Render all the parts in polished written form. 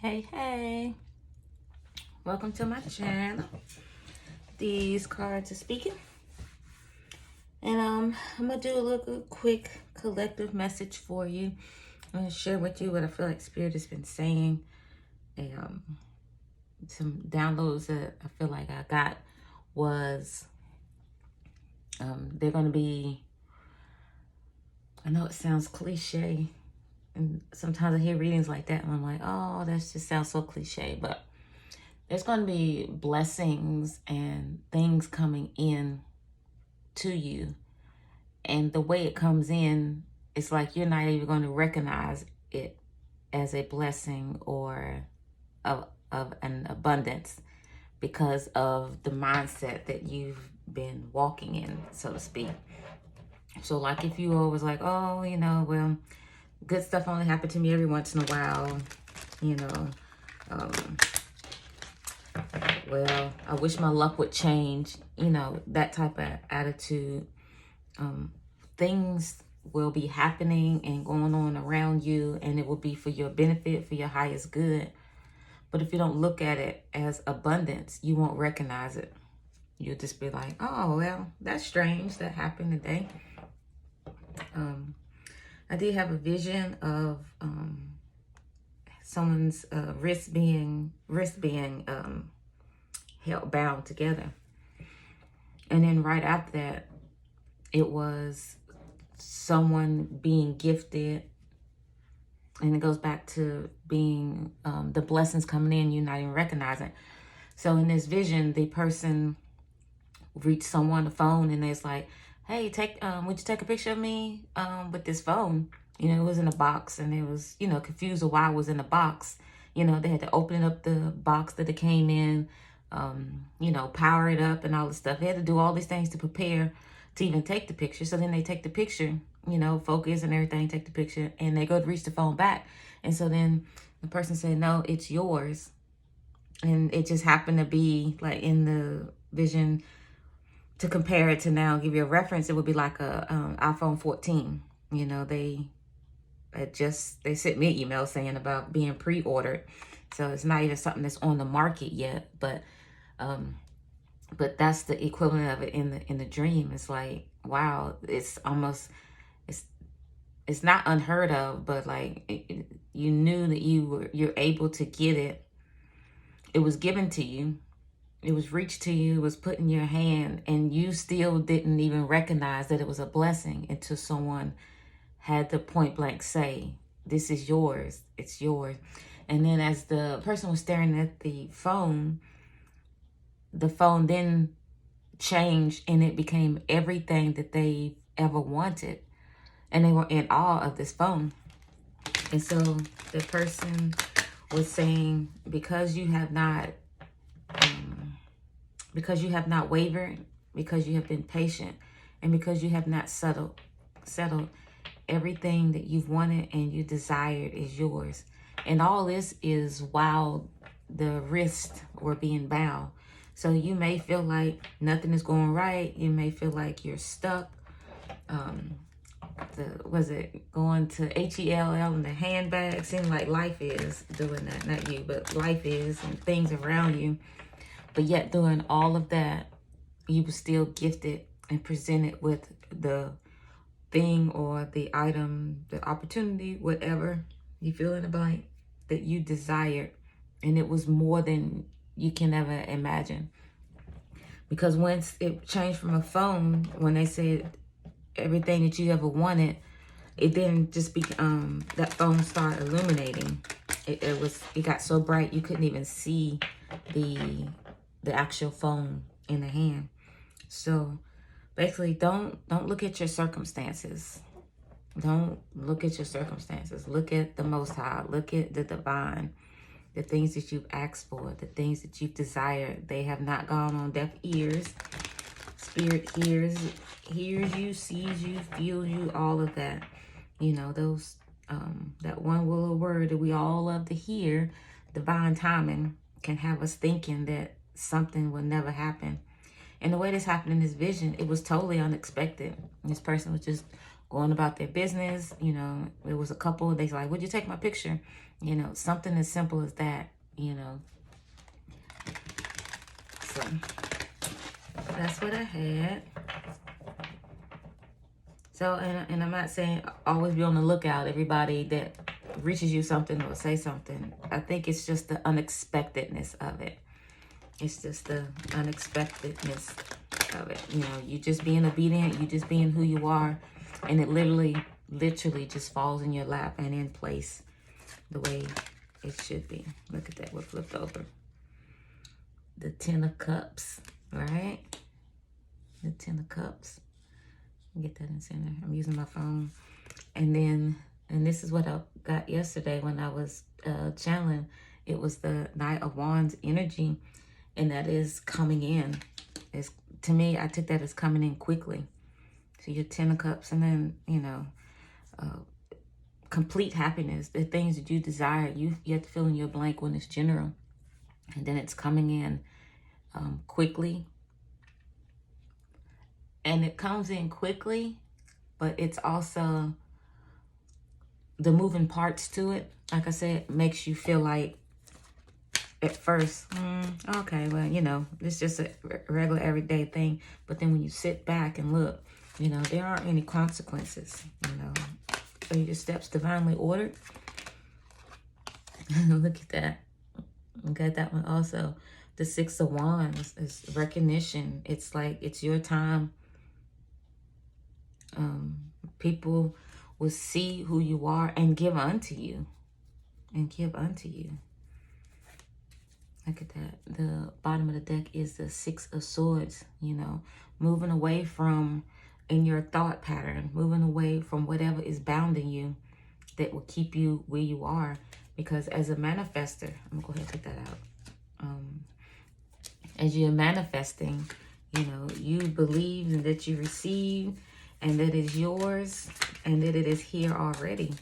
Hey, welcome to my channel. These cards are speaking, and I'm gonna do a little quick collective message for you. I'm gonna share with you what I feel like Spirit has been saying, and some downloads that I feel like I got was they're gonna be. I know it sounds cliche, and sometimes I hear readings like that, and I'm like, oh, that just sounds so cliche, but there's going to be blessings and things coming in to you. And the way it comes in, it's like you're not even going to recognize it as a blessing or of an abundance because of the mindset that you've been walking in, so to speak. So like if you always like, oh, well, good stuff only happens to me every once in a while, um, well, I wish my luck would change, that type of attitude. Things will be happening and going on around you, and it will be for your benefit, for your highest good. But if you don't look at it as abundance, you won't recognize it. You'll just be like, oh, well, that's strange. That happened today. I did have a vision of someone's wrist being held bound together. And then right after that, it was someone being gifted. And it goes back to being the blessings coming in, you're not even recognizing. So in this vision, the person reached someone on the phone and it's like, hey, would you take a picture of me with this phone? It was in a box, and it was, confused of why it was in a box. They had to open up the box that it came in, power it up and all this stuff. They had to do all these things to prepare to even take the picture. So then they take the picture, focus and everything, take the picture, and they go to reach the phone back. And so then the person said, no, it's yours. And it just happened to be like in the vision, to compare it to now, give you a reference, it would be like a iPhone 14. They sent me an email saying about being pre-ordered. So it's not even something that's on the market yet, but that's the equivalent of it in the dream. It's like, wow, it's almost, it's not unheard of, but like you knew that you're able to get it. It was given to you. It was reached to you, it was put in your hand, and you still didn't even recognize that it was a blessing until someone had to point blank say, this is yours, it's yours. And then as the person was staring at the phone then changed, and it became everything that they ever wanted. And they were in awe of this phone. And so the person was saying, because you have not wavered, because you have been patient, and because you have not settled, everything that you've wanted and you desired is yours. And all this is while the wrists were being bound. So you may feel like nothing is going right. You may feel like you're stuck. Going to HELL in the handbag? Seems like life is doing that. Not you, but life is, and things around you. But yet doing all of that, you were still gifted and presented with the thing or the item, the opportunity, whatever you feel in the blank, that you desired. And it was more than you can ever imagine. Because once it changed from a phone, when they said everything that you ever wanted, it then just became, that phone started illuminating. It got so bright you couldn't even see the actual phone in the hand. So basically, don't look at your circumstances. Don't look at your circumstances. Look at the Most High. Look at the divine. The things that you've asked for, the things that you've desired, they have not gone on deaf ears. Spirit hears you, sees you, feels you, all of that. Those that one little word that we all love to hear, divine timing, can have us thinking that something will never happen. And the way this happened in this vision, it was totally unexpected. This person was just going about their business. It was a couple. They like, would you take my picture? You know, something as simple as that, you know. So that's what I had. So, and I'm not saying always be on the lookout, everybody that reaches you something or say something. I think it's just the unexpectedness of it. It's just the unexpectedness of it. You know, you just being obedient, you just being who you are, and it literally just falls in your lap and in place the way it should be. Look at that, we're flipped over. The 10 of Cups, right? The 10 of Cups. Get that in center. I'm using my phone. And then, and this is what I got yesterday when I was channeling. It was the Knight of Wands energy, and that is coming in. It's, to me, I took that as coming in quickly. So your 10 of Cups, and then, you know, complete happiness, the things that you desire, you have to fill in your blank when it's general. And then it's coming in quickly. And it comes in quickly, but it's also the moving parts to it. Like I said, makes you feel like at first, okay, well, you know, it's just a regular everyday thing. But then when you sit back and look, you know, there aren't any consequences, you know. Are your steps divinely ordered? Look at that. We got that one also. The 6 of Wands is recognition. It's like it's your time. People will see who you are and give unto you. And give unto you. Look at that. The bottom of the deck is the 6 of Swords. You know, moving away from in your thought pattern, moving away from whatever is bounding you that will keep you where you are. Because as a manifester, I'm gonna go ahead and take that out. As you're manifesting, you know, you believe that you receive and that it's yours and that it is here already.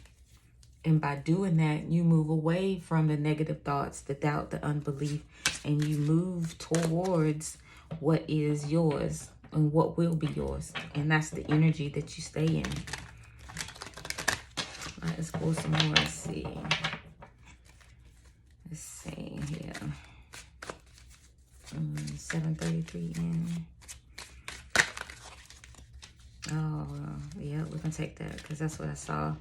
And by doing that, you move away from the negative thoughts, the doubt, the unbelief, and you move towards what is yours and what will be yours. And that's the energy that you stay in. All right, let's go some more. Let's see. Let's see here. 7:33 in. Oh, yeah, we can take that because that's what I saw.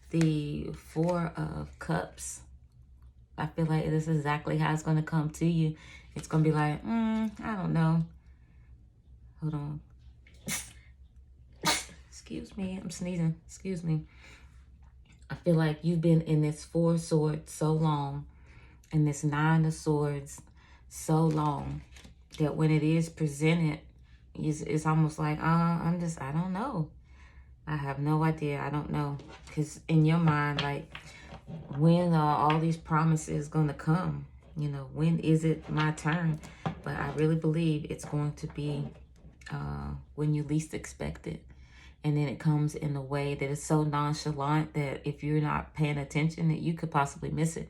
The 4 of Cups. I feel like this is exactly how it's going to come to you. It's going to be like, I don't know. Hold on. Excuse me. I'm sneezing. Excuse me. I feel like you've been in this 4 of Swords so long and this 9 of Swords so long that when it is presented, it's almost like, I don't know. I have no idea. I don't know. Because in your mind, like, when are all these promises going to come? You know, when is it my turn? But I really believe it's going to be when you least expect it. And then it comes in a way that is so nonchalant that if you're not paying attention, that you could possibly miss it.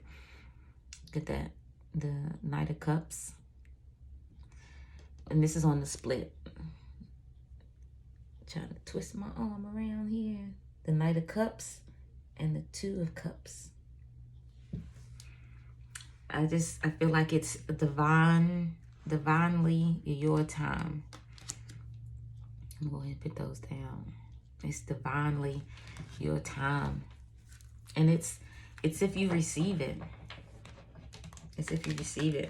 Look at that. The Knight of Cups. And this is on the split. Trying to twist my arm around here. The Knight of Cups and the 2 of Cups. I feel like it's divinely your time. I'm going to go ahead and put those down. It's divinely your time. And it's if you receive it. It's if you receive it.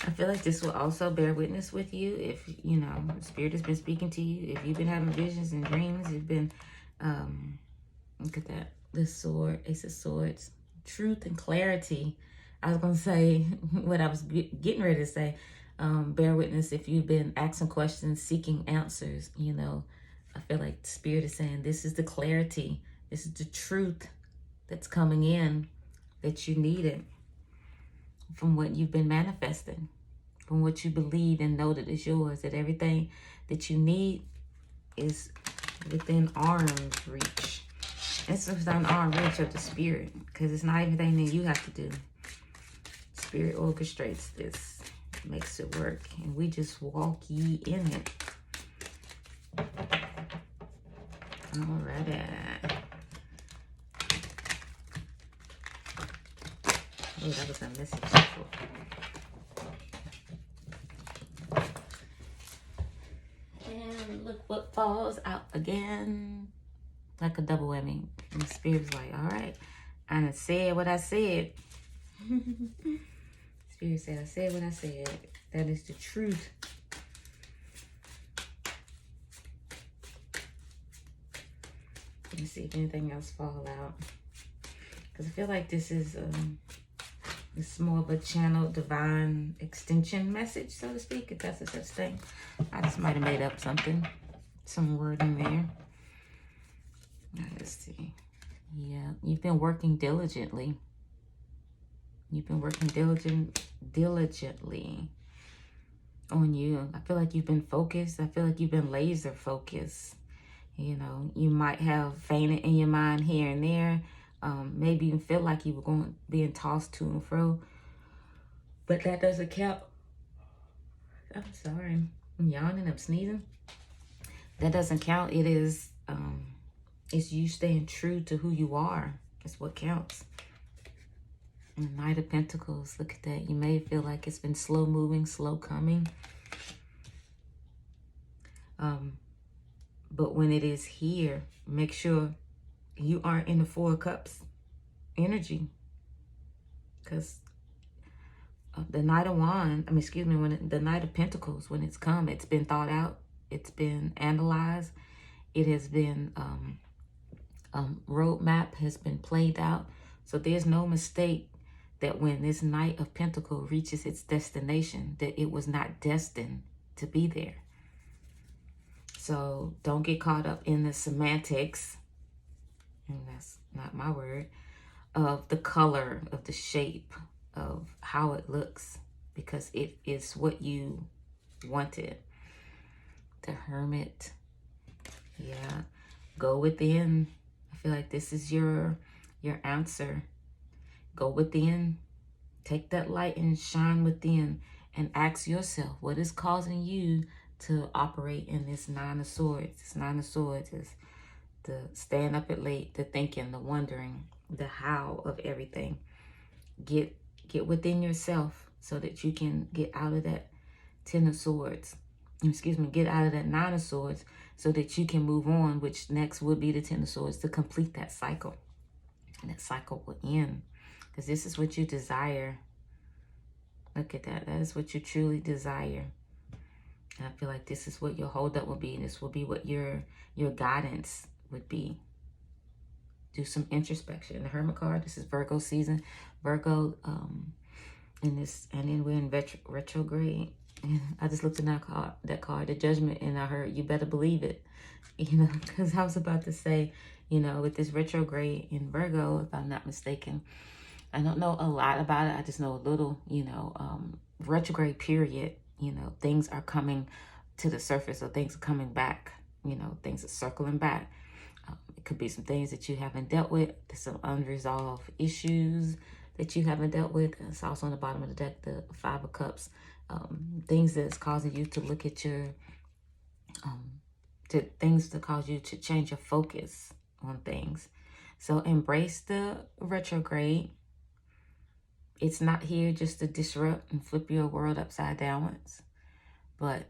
I feel like this will also bear witness with you if, you know, Spirit has been speaking to you. If you've been having visions and dreams, you've been, look at that. The Sword, Ace of Swords. Truth and clarity. I was going to say what I was getting ready to say. Bear witness if you've been asking questions, seeking answers, you know. I feel like Spirit is saying this is the clarity. This is the truth that's coming in that you needed from what you've been manifesting, from what you believe and know that is yours, that everything that you need is within arm's reach. It's within arm's reach of the Spirit, because it's not everything that you have to do. Spirit orchestrates this, makes it work, and we just walk ye in it. Alrighty. Oh, that was a message. And look what falls out again. Like a double whammy. And the Spirit's like, all right, I done said what I said. Spirit said, I said what I said. That is the truth. Let me see if anything else fall out. Because I feel like this is more of a channeled divine extension message, so to speak, if that's a such thing. I just might have made up something. Some word in there. Let's see. Yeah, you've been working diligently. You've been working diligently on you. I feel like you've been focused. I feel like you've been laser focused. You know, you might have fainted in your mind here and there. Maybe even feel like you were being tossed to and fro. But that doesn't count. I'm sorry. I'm yawning. I'm sneezing. That doesn't count. It is, it's you staying true to who you are. It's what counts. And Knight of Pentacles, look at that. You may feel like it's been slow moving, slow coming. But when it is here, make sure you aren't in the Four of Cups energy. Because the Knight of Wands, the Knight of Pentacles, when it's come, it's been thought out. It's been analyzed. It has been, roadmap has been played out. So there's no mistake that when this Knight of Pentacles reaches its destination, that it was not destined to be there. So don't get caught up in the semantics, and that's not my word, of the color, of the shape, of how it looks, because it is what you wanted. The Hermit. Yeah. Go within. I feel like this is your answer. Go within. Take that light and shine within and ask yourself, what is causing you to operate in this Nine of Swords? This Nine of Swords is the staying up at late, the thinking, the wondering, the how of everything. Get within yourself so that you can get out of that Ten of Swords. Get out of that Nine of Swords so that you can move on, which next would be the Ten of Swords, to complete that cycle. And that cycle will end. Because this is what you desire. Look at that. That is what you truly desire. And I feel like this is what your holdup will be. And this will be what your guidance would be. Do some introspection. The Hermit card, this is Virgo season. Virgo, and then we're in retrograde. And I just looked at that card, the Judgment, and I heard, you better believe it. You know, because I was about to say, you know, with this retrograde in Virgo, if I'm not mistaken, I don't know a lot about it. I just know a little, you know, retrograde period, you know, things are coming to the surface, or things are coming back, you know, things are circling back. It could be some things that you haven't dealt with. There's some unresolved issues that you haven't dealt with. It's also on the bottom of the deck, the Five of Cups. Things that's causing you to look at your, things to cause you to change your focus on things. So embrace the retrograde. It's not here just to disrupt and flip your world upside downwards. But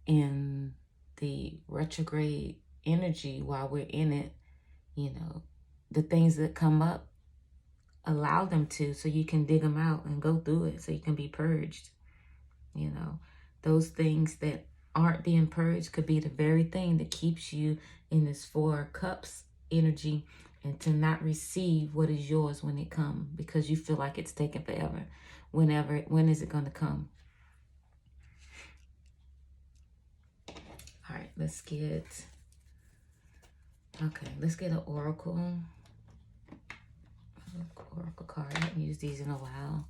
in the retrograde energy, while we're in it, you know, the things that come up, allow them to, so you can dig them out and go through it, so you can be purged. You know, those things that aren't being purged could be the very thing that keeps you in this Four Cups energy, and to not receive what is yours when it comes, because you feel like it's taking forever. When is it going to come? All right, let's get an oracle. Oracle card. I haven't used these in a while.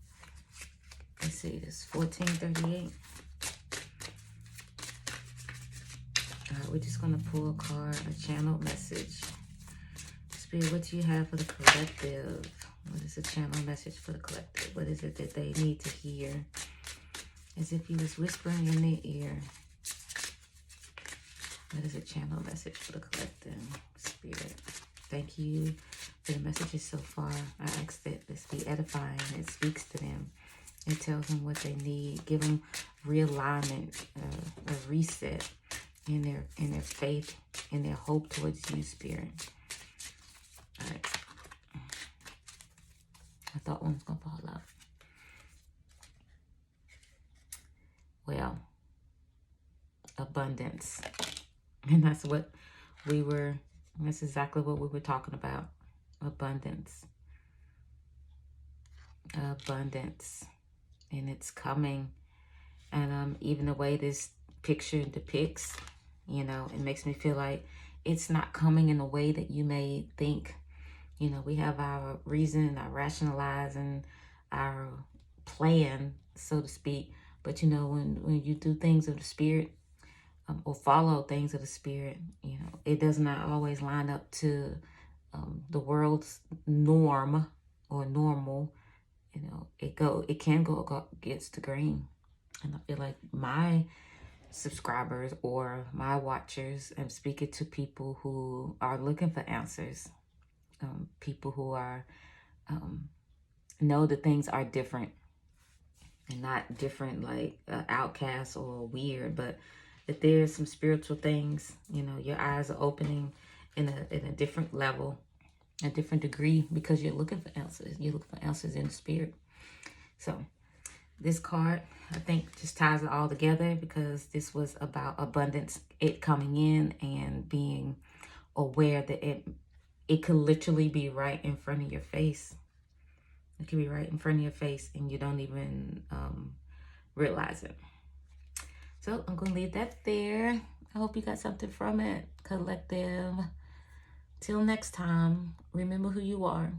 Let's see, this is 1438. All right, we're just going to pull a card, a channel message. Spirit, what do you have for the collective? What is the channel message for the collective? What is it that they need to hear? As if you was whispering in their ear. That is a channel message for the collective spirit. Thank you for the messages so far. I ask that this be edifying. It speaks to them. It tells them what they need. Give them realignment, a reset in their faith, in their hope towards you, Spirit. All right. I thought one was going to fall out. Well, abundance. And that's exactly what we were talking about. Abundance. Abundance. And it's coming. And even the way this picture depicts, you know, it makes me feel like it's not coming in a way that you may think. You know, we have our reason, our rationalizing, our plan, so to speak. But, you know, when you do things of the Spirit, or follow things of the Spirit, you know, it does not always line up to the world's norm or normal. You know, it can go against the grain. And I feel like my subscribers or my watchers, I'm speaking to people who are looking for answers. People who are know that things are different, and not different like outcasts or weird, but that there's some spiritual things. You know, your eyes are opening in a different level, a different degree, because you're looking for answers. You're looking for answers in the Spirit. So this card, I think, just ties it all together, because this was about abundance, it coming in, and being aware that it could literally be right in front of your face. It could be right in front of your face and you don't even realize it. So I'm going to leave that there. I hope you got something from it, collective. Till next time, remember who you are.